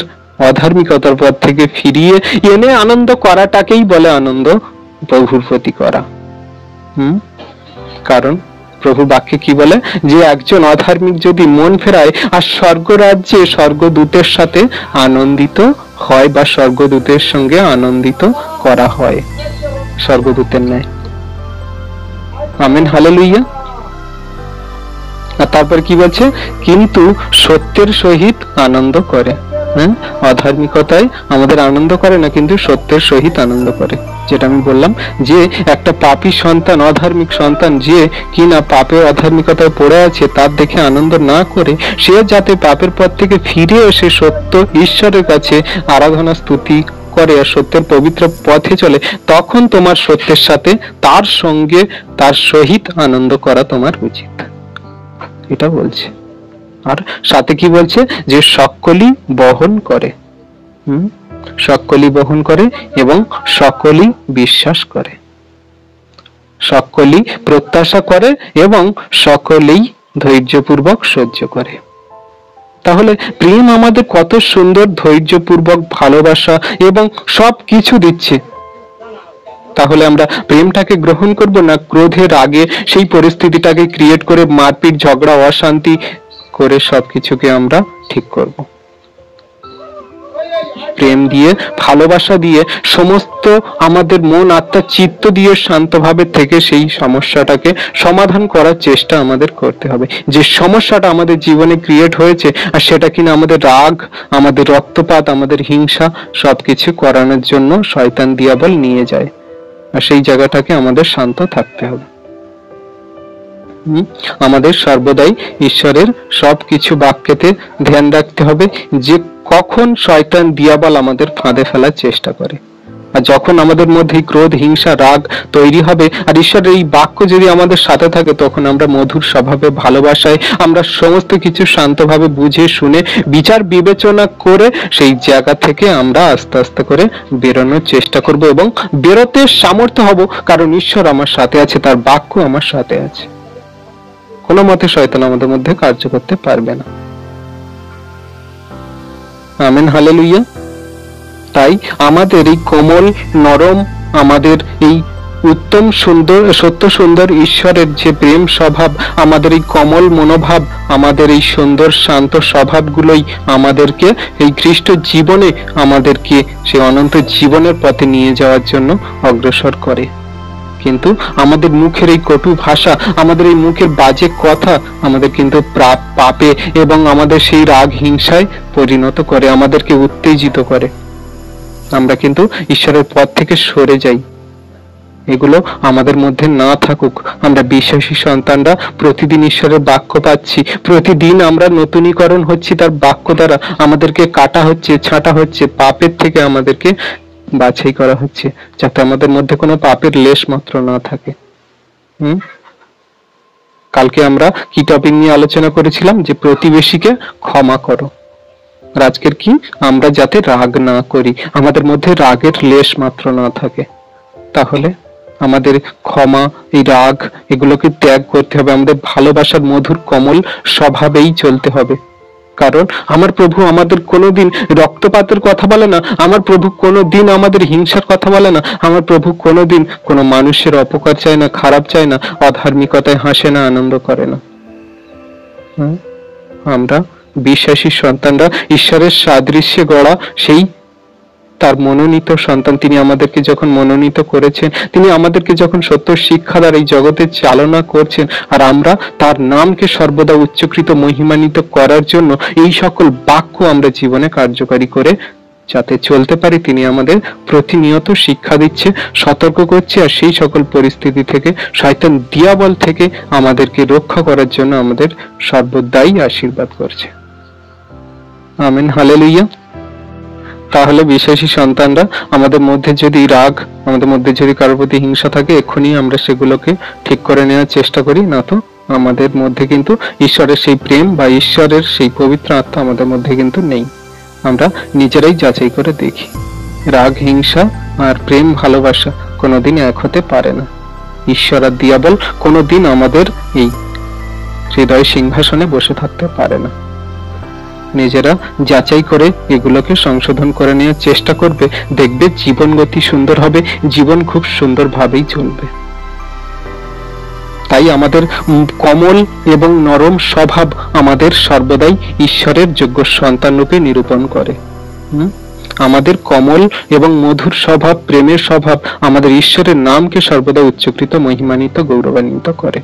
অধার্মিকতার পথ থেকে ফিরিয়ে এনে আনন্দ করাটাকেই বলে আনন্দ প্রভুর প্রতি করা। কারণ প্রভু বাক্যে কি বলে, যে একজন অধার্মিক যদি মন ফেরায় আর স্বর্গরাজ্যে স্বর্গদূতের সাথে আনন্দিত হয় বা স্বর্গদূতের সঙ্গে আনন্দিত করা হয় স্বর্গদূতের ন্যায়। Amen, hallelujah. আর তারপর কি বলছে, কিন্তু সত্যের সহিত আনন্দ করে। অধার্মিকতায় আমাদের আনন্দ করে না, কিন্তু সত্যের সহিত আনন্দ করে। যেটা আমি বললাম যে একটা পাপী সন্তান, অধার্মিক সন্তান যে কিনা পাপে অধার্মিকতায় পড়ে আছে, তার দেখে আনন্দ না করে সে যাতে পাপের পথ থেকে ফিরে এসে সত্য ঈশ্বরের কাছে আরাধনা স্তুতি করে আর সত্যের পবিত্র পথে চলে, তখন তোমার সত্যের সাথে তার সঙ্গে তার সহিত আনন্দ করা তোমার উচিত, এটা বলছে। আর সাথে কি বলছে, যে সকলই বহন করে, সকলই বহন করে এবং সকলই বিশ্বাস করে, সকলই প্রত্যাশা করে এবং সকলেই ধৈর্যপূর্বক সহ্য করে। তাহলে প্রেম আমাদের কত সুন্দর ধৈর্যপূর্বক ভালোবাসা এবং সব কিছু দিচ্ছে। তাহলে আমরা প্রেমটাকে গ্রহণ করব না ক্রোধের আগে সেই পরিস্থিতিটাকে ক্রিয়েট করে মারপিট ঝগড়া অশান্তি করে সবকিছুকে আমরা ঠিক করব। প্রেম দিয়ে ভালোবাসা দিয়ে সমস্ত আমাদের মন আত্মা চিত্ত দিয়ে শান্তভাবে থেকে সেই সমস্যাটাকে সমাধান করার চেষ্টা আমাদের করতে হবে। যে সমস্যাটা আমাদের জীবনে ক্রিয়েট হয়েছে আর সেটা কিনা আমাদের রাগ, আমাদের রক্তপাত, আমাদের হিংসা সবকিছু করানোর জন্য শয়তান দিয়াবল নিয়ে যায়, আর সেই জায়গাটাকে আমাদের শান্ত থাকতে হবে। আমাদের সর্বদাই ঈশ্বরের সবকিছু বাক্যেতে ধ্যান রাখতে হবে যে কখন শয়তান দিয়াবল আমাদের ফাঁদে ফেলার চেষ্টা করে। আর যখন আমাদের মধ্যে ক্রোধ হিংসা রাগ তৈরি হবে আর ঈশ্বরের এই বাক্য যদি আমাদের সাথে থাকে, তখন আমরা মধুর স্বভাবে ভালোবাসায় আমরা সমস্ত কিছু শান্তভাবে বুঝে শুনে বিচার বিবেচনা করে সেই জায়গা থেকে আমরা আস্তে আস্তে করে বেরোনোর চেষ্টা করব এবং বেরোতে সামর্থ্য হব, কারণ ঈশ্বর আমার সাথে আছে, তার বাক্য আমার সাথে আছে। কোনো মতে শয়তান আমাদের মধ্যে কার্য করতে পারবে না। Amen, hallelujah. তাই আমাদের এই কোমল নরম, আমাদের এই উত্তম সুন্দর সত্য সুন্দর ঈশ্বরের যে প্রেম স্বভাব, আমাদের এই কমল মনোভাব, আমাদের এই সুন্দর শান্ত স্বভাবগুলোই আমাদেরকে এই খ্রিস্ট জীবনে আমাদেরকে সে অনন্ত জীবনের পথে নিয়ে যাওয়ার জন্য অগ্রসর করে। কিন্তু আমাদের মুখের এই কটু ভাষা, আমাদের এই মুখের বাজে কথা আমাদের কিন্তু পাপে এবং আমাদের সেই রাগ হিংসায় পরিণত করে, আমাদেরকে উত্তেজিত করে। আমরা কিন্তু ঈশ্বরের পথ থেকে সরে যাই। এগুলো আমাদের মধ্যে না থাকুক। আমরা বিশ্বাসী সন্তানরা প্রতিদিন ঈশ্বরের বাক্য পাচ্ছি, প্রতিদিন আমরা নতুনীকরণ হচ্ছি তার বাক্য দ্বারা, আমাদেরকে কাটা হচ্ছে, ছাঁটা হচ্ছে, পাপের থেকে আমাদেরকে বাছাই করা হচ্ছে, যাতে আমাদের মধ্যে কোনো পাপের লেশ মাত্র না থাকে। কালকে আমরা কি টপিক নিয়ে আলোচনা করেছিলাম, যে প্রতিবেশীকে ক্ষমা করো। আজকের কি, আমরা যাতে রাগ না করি, আমাদের মধ্যে রাগের লেশ মাত্র না থাকে। তাহলে আমাদের ক্ষমা, এই রাগ, এগুলোকে ত্যাগ করতে হবে, আমাদের ভালোবাসার মধুর কমল স্বভাবেই চলতে হবে। কারণ আমার প্রভু আমাদের কোনোদিন রক্তপাতের কথা বলে না, আমার প্রভু কোনোদিন আমাদের হিংসার কথা বলে না, আমার প্রভু কোনোদিন কোনো মানুষের অপকার চায় না, খারাপ চায় না, অধার্মিকতায় হাসে না, আনন্দ করে না। আমরা বিশ্বাসী সন্তানরা ঈশ্বরের সাদৃশ্যে গড়া সেই তার মনোনীত সন্তান, তিনি আমাদেরকে যখন মনোনীত করেছেন, তিনি আমাদেরকে যখন সত্য শিক্ষা দ্বারা এই জগতে চালনা করছেন, আর আমরা তার নামকে সর্বদা উচ্চকৃত মহিমান্বিত করার জন্য এই সকল বাক্য আমরা জীবনে কার্যকারী করে যাতে চলতে পারি, তিনি আমাদের প্রতিনিয়ত শিক্ষা দিচ্ছে, সতর্ক করছে, আর সেই সকল পরিস্থিতি থেকে, শয়তান দিয়াবল থেকে আমাদেরকে রক্ষা করার জন্য আমাদের সর্বদাই আশীর্বাদ করছে। Amen, hallelujah. তাহলে বিশ্বাসী সন্তানরা, আমাদের মধ্যে যদি রাগ, আমাদের মধ্যে যদি কারোর প্রতি হিংসা থাকে, এক্ষুনি আমরা সেগুলোকে ঠিক করে নেওয়ার চেষ্টা করি, না তো আমাদের মধ্যে কিন্তু ঈশ্বরের সেই প্রেম বা ঈশ্বরের সেই পবিত্র আত্মা আমাদের মধ্যে কিন্তু নেই। আমরা নিজেরাই যাচাই করে দেখি, রাগ, হিংসা আর প্রেম, ভালোবাসা কোনোদিন এক হতে পারে না। ঈশ্বর আর দিয়াবল কোনোদিন আমাদের এই হৃদয় সিংহাসনে বসে থাকতে পারে না। নিজেরা যাচাই করে এগুলোকে সংশোধন করে নেওয়ার চেষ্টা করবে, দেখবে জীবন গতি সুন্দর হবে, জীবন খুব সুন্দরভাবেই চলবে। তাই আমাদের কোমল এবং নরম স্বভাব আমাদের সর্বদাই ঈশ্বরের যোগ্য সন্তান রূপে নিরূপণ করে। আমাদের কোমল এবং মধুর স্বভাব, প্রেমের স্বভাব আমাদের ঈশ্বরের নামকে সর্বদা উচ্চকৃত, মহিমান্বিত, গৌরবান্বিত করে।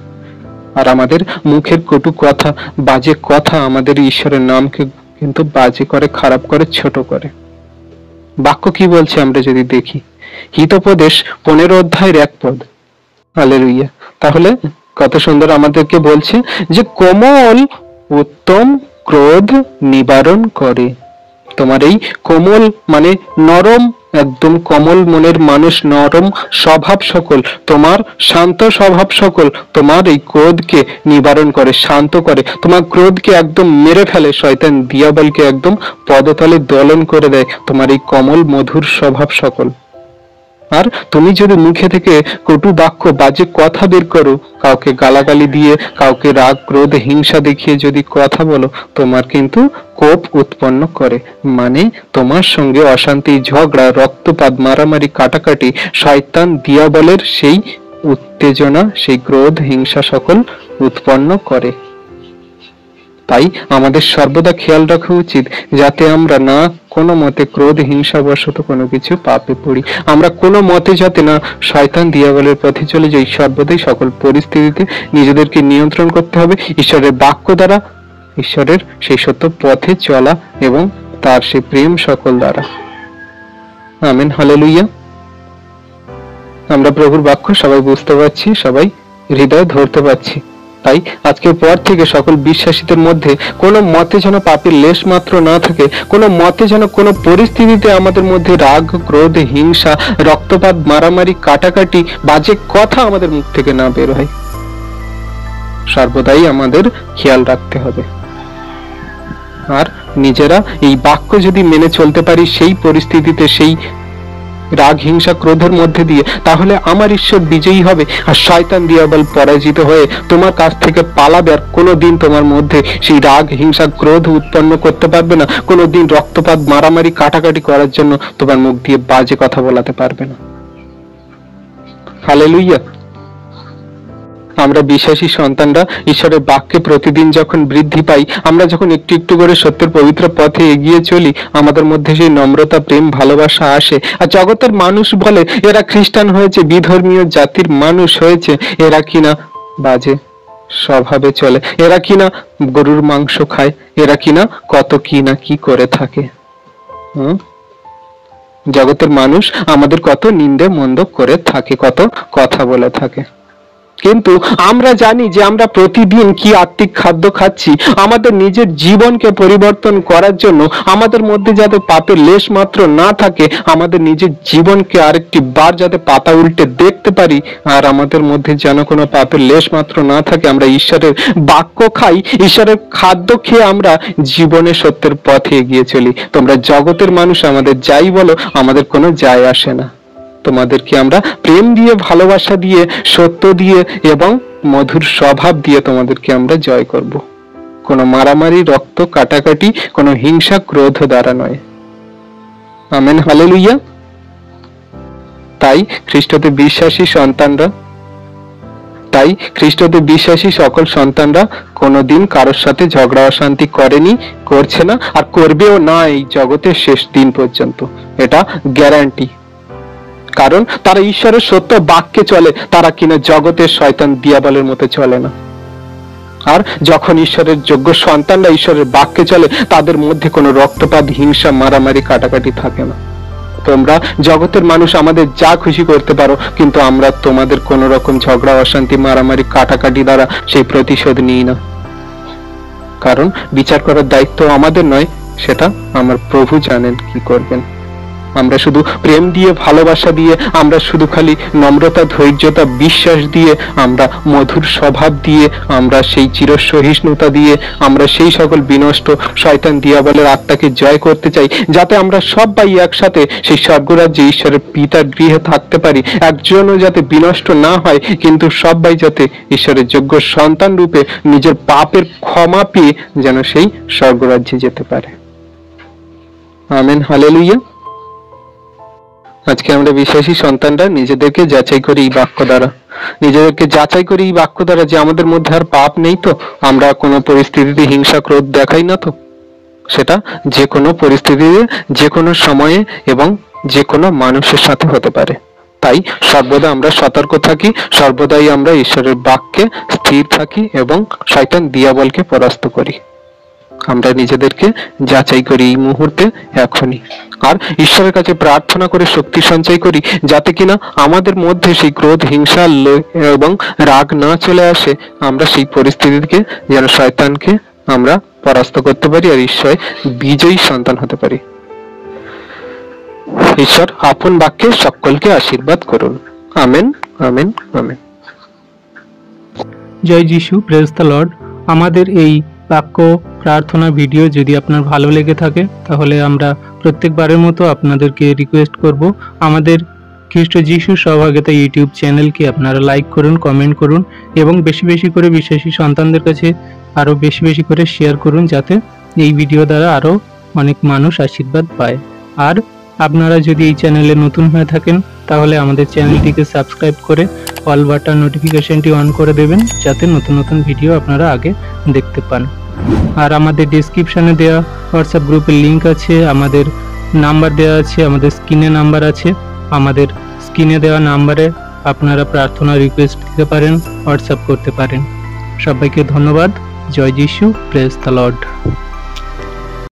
আর আমাদের মুখের কটু কথা, বাজে কথা আমাদের ঈশ্বরের নামকে কিন্তু বাজে করে, খারাপ করে, ছোট করে। বাক্য কি বলছে আমরা যদি দেখি, হিতোপদেশ 15 অধ্যায়ের 1 পদ। হালেলুয়া। তাহলে কত সুন্দর আমাদেরকে বলছে যে কোমল উত্তম ক্রোধ নিবারণ করে। তোমার এই কোমল মানে নরম, একদম কোমল মনের মানুষ, নরম স্বভাব সকল, তোমার শান্ত স্বভাব সকল তোমার এই ক্রোধকে নিবারণ করে, শান্ত করে, তোমার ক্রোধকে একদম মেরে ফেলে, শয়তান দিয়াবলকে একদম পদতলে দলন করে দেয় তোমার এই কোমল মধুর স্বভাব সকল। আর তুমি যদি মুখে থেকে কটু বাক্য, বাজে কথা বের করো, কাউকে গালাগালি দিয়ে, কাউকে রাগ, ক্রোধ, হিংসা দেখিয়ে যদি কথা বলো, তোমার কিন্তু কোপ উৎপন্ন করে, মানে তোমার সঙ্গে অশান্তি, ঝগড়া, রক্তপাত, মারামারি, কাটাকাটি, শয়তান দিয়াবলের সেই উত্তেজনা, সেই ক্রোধ, হিংসা সকল উৎপন্ন করে। তাই আমাদের সর্বদা খেয়াল রাখা উচিত যাতে আমরা না কোনো মতে ক্রোধ, হিংসা বশত কোনো কিছু পাপে পড়ি, আমরা কোনো মতে যাতে না শয়তান দিয়াবলের পথে চলে যাই। সর্বদাই সকল পরিস্থিতিতে নিজেদেরকে নিয়ন্ত্রণ করতে হবে ঈশ্বরের বাক্য দ্বারা, ঈশ্বরের সেই সত্য পথে চলা এবং তার সেই প্রেম সকল দ্বারা। Amen, hallelujah. আমরা প্রভুর বাক্য সবাই বুঝতে পারছি, সবাই হৃদয়ে ধরতে পারছি। তাই আজকের পর থেকে সকল বিশ্বাসীদের মধ্যে কোনো মতে যেন পাপের লেশ মাত্র না থাকে, কোনো মতে যেন কোনো পরিস্থিতিতে আমাদের মধ্যে রাগ, ক্রোধ, হিংসা, রক্তপাত, মারামারি, কাটাকাটি, বাজে কথা আমাদের মুখ থেকে না বের হয়। সর্বদাই আমাদের খেয়াল রাখতে হবে। আর নিজেরা এই বাক্য যদি মেনে চলতে পারি সেই পরিস্থিতিতে, সেই রাগ, হিংসা, ক্রোধের মধ্যে দিয়ে, তাহলে আমার ঈশ্বর বিজয়ী হবে, আর শয়তান দিয়াবল পরাজিত হয়ে তোমার কাছ থেকে পালাবে, আর কোনোদিন তোমার মধ্যে সেই রাগ, হিংসা, ক্রোধ উৎপন্ন করতে পারবে না, কোনোদিন রক্তপাত, মারামারি, কাটাকাটি করার জন্য তোমার মুখ দিয়ে বাজে কথা বলাতে পারবে না। হালেলুয়া। আমরা বিশ্বাসী সন্তানরা ঈশ্বরের বাক্যে প্রতিদিন যখন বৃদ্ধি পাই, আমরা যখন একটু একটু করে সত্যের পবিত্র পথে এগিয়ে চলি, আমাদের মধ্যে সেই নম্রতা, প্রেম, ভালোবাসা আসে। আর জগতের মানুষ বলে এরা খ্রিস্টান হয়েছে, বিধর্মীয় জাতির মানুষ হয়েছে, এরা কিনা বাজে স্বভাবে চলে, এরা কিনা গরুর মাংস খায়, এরা কিনা কত কি না কি করে থাকে। জগতের মানুষ আমাদের কত নিন্দে মন্দ করে থাকে, কত কথা বলে থাকে। কিন্তু আমরা জানি যে আমরা প্রতিদিন কি আত্মিক খাদ্য খাচ্ছি। আমাদের নিজের জীবনকে পরিবর্তন করার জন্য, আমাদের মধ্যে যাতে পাপের লেশ মাত্র না থাকে, আমাদের নিজের জীবনকে আরেকটি বার যাতে পাতা উল্টে দেখতে পারি, আর আমাদের মধ্যে যেন কোনো পাপের লেশ মাত্র না থাকে, আমরা ঈশ্বরের বাক্য খাই, ঈশ্বরের খাদ্য খেয়ে আমরা জীবনে সত্যের পথে এগিয়ে চলি। তোমরা জগতের মানুষ, আমাদের যাই বলো, আমাদের কোনো যায় আসে না। তোমাদেরকে আমরা প্রেম দিয়ে, ভালোবাসা দিয়ে, সত্য দিয়ে এবং মধুর স্বভাব দিয়ে তোমাদেরকে আমরা জয় করব। কোনো মারামারি, রক্ত কাটাকাটি, কোনো হিংসা, ক্রোধ দ্বারা নয়। Amen, hallelujah. তাই খ্রিস্টতে বিশ্বাসী সকল সন্তানরা কোনোদিন কারোর সাথে ঝগড়া অশান্তি করেনি, করছে না, আর করবেও না এই জগতের শেষ দিন পর্যন্ত। এটা গ্যারান্টি। কারণ তারা ঈশ্বরের সত্য বাক্যে চলে, তারা কিনা জগতের শয়তান দিয়াবলের মতো চলে না। আর যখন ঈশ্বরের যোগ্য সন্তানরা ঈশ্বরের বাক্যে চলে, তাদের মধ্যে কোনো রক্তপাত, হিংসা, মারামারি, কাটাকাটি থাকে না। তোমরা জগতের মানুষ আমাদের যা খুশি করতে পারো, কিন্তু আমরা তোমাদের কোন রকম ঝগড়া, অশান্তি, মারামারি, কাটাকাটি দ্বারা সেই প্রতিশোধ নিই না। কারণ বিচার করার দায়িত্ব আমাদের নয়, সেটা আমার প্রভু জানেন কি করবেন। আমরা শুধু প্রেম দিয়ে, ভালোবাসা দিয়ে, আমরা শুধু খালি নম্রতা, ধৈর্যতা, বিশ্বাস দিয়ে, আমরা মধুর স্বভাব দিয়ে, আমরা সেই চিরসহিষ্ণুতা দিয়ে, আমরা সেই সকল বিনষ্ট শয়তান দিয়াবলের আত্মাকে জয় করতে চাই, যাতে আমরা সবাই একসাথে সেই স্বর্গরাজ্যে ঈশ্বরের পিতার গৃহে থাকতে পারি। একজনও যাতে বিনষ্ট না হয়, কিন্তু সবাই যাতে ঈশ্বরের যোগ্য সন্তান রূপে নিজের পাপের ক্ষমা পেয়ে যেন সেই স্বর্গরাজ্যে যেতে পারে। Amen, hallelujah. আজকে আমরা বিশ্বাসী সন্তানরা নিজেদেরকে যাচাই করি এই বাক্য দ্বারা, যে আমাদের মধ্যে আর পাপ নেই তো, আমরা কোনো পরিস্থিতিতে হিংসা, ক্রোধ দেখাই না তো। সেটা যে কোনো পরিস্থিতিতে, যে কোনো সময়ে এবং যে কোনো মানুষের সাথে হতে পারে। তাই সর্বদা আমরা সতর্ক থাকি, সর্বদাই আমরা ঈশ্বরের বাক্যে স্থির থাকি এবং শয়তান দিয়াবলকে পরাস্ত করি। আমরা নিজেদেরকে যাচাই করি এই মুহূর্তে, এখনই। আর ঈশ্বরের কাছে প্রার্থনা করে শক্তি সঞ্চয় করি, যাতে কিনা আমাদের মধ্যে সেই ক্রোধ, হিংসা এবং রাগ না চলে আসে। আমরা সেই পরিস্থিতিকে, যেন শয়তানকে আমরা পরাস্ত করতে পারি আর ঈশ্বর বিজয়ী সন্তান হতে পারি। ঈশ্বর আপন বাক্যে সকলকে আশীর্বাদ করুন। Amen, amen, amen. জয় যিশু, প্রেজ দ্য লর্ড। আমাদের এই বাক্য প্রার্থনা ভিডিও যদি আপনার ভালো লেগে থাকে, তাহলে আমরা প্রত্যেকবারের মতো আপনাদেরকে রিকোয়েস্ট করব, আমাদের খ্রিস্ট যিশু সহভাগিতা ইউটিউব চ্যানেলকে আপনারা লাইক করুন, কমেন্ট করুন এবং বেশি বেশি করে বিশ্বাসী সন্তানদের কাছে আরও বেশি বেশি করে শেয়ার করুন, যাতে এই ভিডিও দ্বারা আরও অনেক মানুষ আশীর্বাদ পায়। আর আপনারা যদি এই চ্যানেলে নতুন হয়ে থাকেন, তাহলে আমাদের চ্যানেলটিকে সাবস্ক্রাইব করে অল বাটন নোটিফিকেশনটি অন করে দেবেন, যাতে নতুন নতুন ভিডিও আপনারা আগে দেখতে পান। আর আমাদের ডেসক্রিপশনে দেওয়া হোয়াটসঅ্যাপ গ্রুপের লিংক আছে, আমাদের নাম্বার দেওয়া আছে, আমাদের স্ক্রিনে নাম্বার আছে। আমাদের স্ক্রিনে দেওয়া নাম্বারে আপনারা প্রার্থনা রিকোয়েস্ট দিতে পারেন, হোয়াটসঅ্যাপ করতে পারেন। সবাইকে ধন্যবাদ। জয় যিশু, প্রেজ দ্য লর্ড।